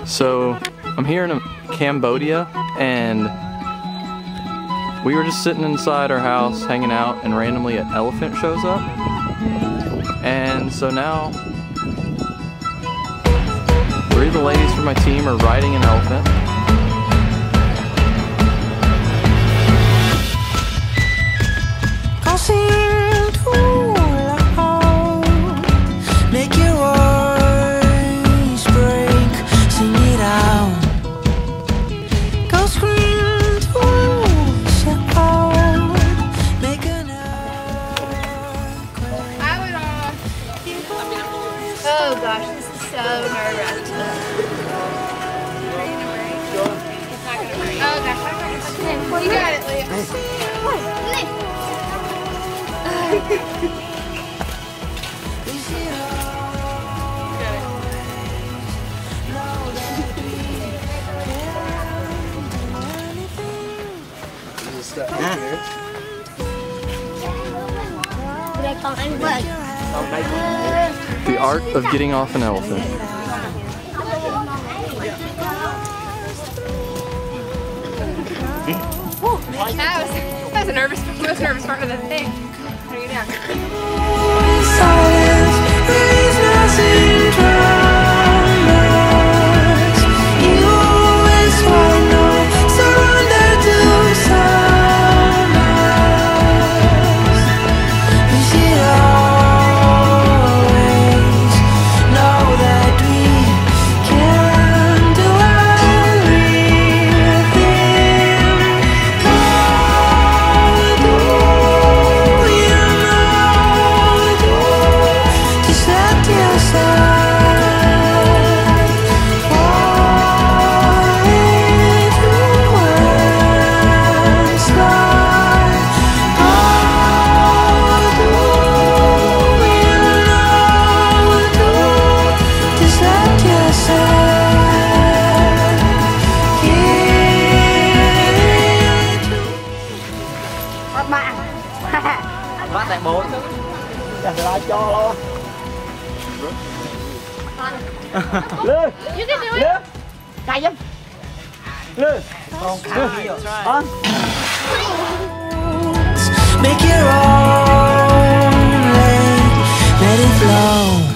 So I'm here in Cambodia, and we were just sitting inside our house hanging out, and randomly an elephant shows up. And so now 3 of the ladies from my team are riding an elephant. Oh gosh, this is so nerve-wracking. It's not gonna break. Oh gosh, you got it, Leah. The art of getting off an elephant. That was a most nervous part of the thing. How do you down? Bắt tại 4 Chẳng lại cho luôn. Lên. You can do it. Cay lắm. Lên. Make your own lane, let it flow.